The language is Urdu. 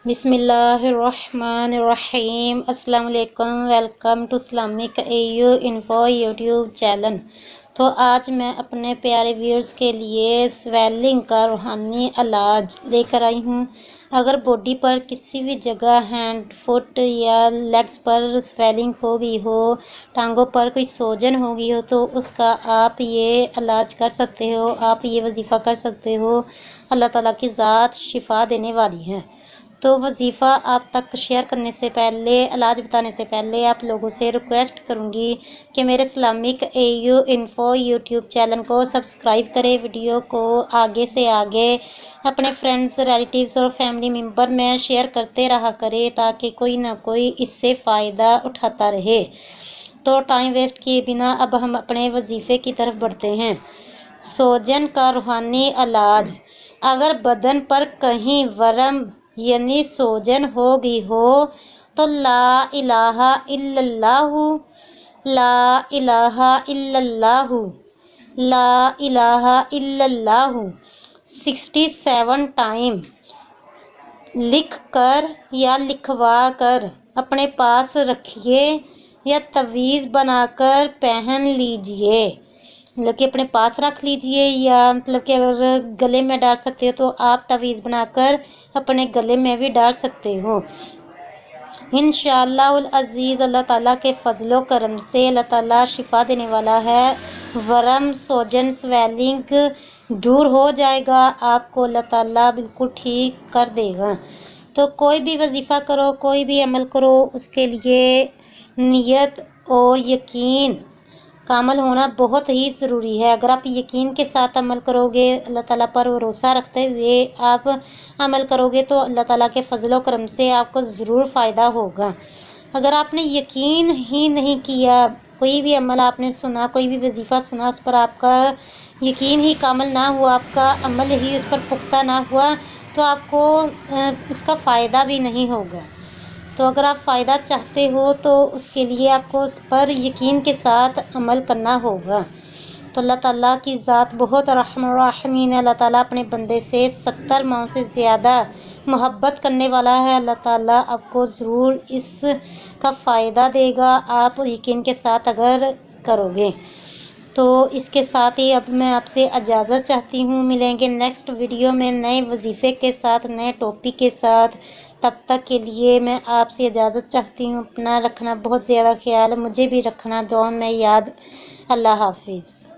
بسم اللہ الرحمن الرحیم۔ السلام علیکم، welcome to Islamic AU info YouTube channel. تو آج میں اپنے پیارے ویورز کے لیے سویلنگ کا روحانی علاج لے کر آئی ہوں۔ اگر باڈی پر کسی بھی جگہ ہینڈ، فٹ یا لیگز پر سویلنگ ہو گئی ہو، ٹانگوں پر کوئی سوجن ہو گئی ہو، تو اس کا آپ یہ علاج کر سکتے ہو، آپ یہ وظیفہ کر سکتے ہو۔ اللہ تعالیٰ کی ذات شفا دینے والی ہے۔ تو وظیفہ آپ تک شیئر کرنے سے پہلے، علاج بتانے سے پہلے آپ لوگوں سے ریکویسٹ کروں گی کہ میرے Islamic AU info YouTube channel کو سبسکرائب کرے، ویڈیو کو آگے سے آگے اپنے فرینڈز، ریلیٹیوز اور فیملی ممبر میں شیئر کرتے رہا کرے تاکہ کوئی نہ کوئی اس سے فائدہ اٹھاتا رہے۔ تو ٹائم ویسٹ کیے بنا اب ہم اپنے وظیفے کی طرف بڑھتے ہیں۔ سوجن کا روحانی علاج۔ اگر بدن پر کہیں ورم یعنی سوجن ہو گئی ہو تو لا الہ الا اللہ، لا الہ الا اللہ، لا الہ الا اللہ 67 ٹائم لکھ کر یا لکھوا کر اپنے پاس رکھیے یا تعویذ بنا کر پہن لیجئے۔ مطلب کہ اپنے پاس رکھ لیجئے یا مطلب کہ اگر گلے میں ڈال سکتے ہو تو آپ تعویذ بنا کر اپنے گلے میں بھی ڈال سکتے ہو۔ انشاءاللہ العزیز اللہ تعالیٰ کے فضل و کرم سے اللہ تعالیٰ شفا دینے والا ہے۔ ورم، سوجن، سویلنگ دور ہو جائے گا، آپ کو اللہ تعالیٰ بالکل ٹھیک کر دے گا۔ تو کوئی بھی وظیفہ کرو، کوئی بھی عمل کرو، اس کے لیے نیت اور یقین کا عمل ہونا بہت ہی ضروری ہے۔ اگر آپ یقین کے ساتھ عمل کرو گے، اللہ تعالیٰ پر بھروسہ رکھتے ہوئے آپ عمل کرو گے تو اللہ تعالیٰ کے فضل و کرم سے آپ کو ضرور فائدہ ہوگا۔ اگر آپ نے یقین ہی نہیں کیا، کوئی بھی عمل آپ نے سنا، کوئی بھی وظیفہ سنا، اس پر آپ کا یقین ہی کامل نہ ہوا، آپ کا عمل ہی اس پر پختہ نہ ہوا، تو آپ کو اس کا فائدہ بھی نہیں ہوگا۔ تو اگر آپ فائدہ چاہتے ہو تو اس کے لیے آپ کو اس پر یقین کے ساتھ عمل کرنا ہوگا۔ تو اللہ تعالیٰ کی ذات بہت رحم الرحمین ہے۔ اللہ تعالیٰ اپنے بندے سے 70 ماؤں سے زیادہ محبت کرنے والا ہے۔ اللہ تعالیٰ آپ کو ضرور اس کا فائدہ دے گا، آپ یقین کے ساتھ اگر کرو گے۔ تو اس کے ساتھ ہی اب میں آپ سے اجازت چاہتی ہوں۔ ملیں گے نیکسٹ ویڈیو میں نئے وظیفے کے ساتھ، نئے ٹاپک کے ساتھ۔ تب تک کے لیے میں آپ سے اجازت چاہتی ہوں۔ اپنا رکھنا بہت زیادہ خیال، مجھے بھی رکھنا دعا میں یاد۔ اللہ حافظ۔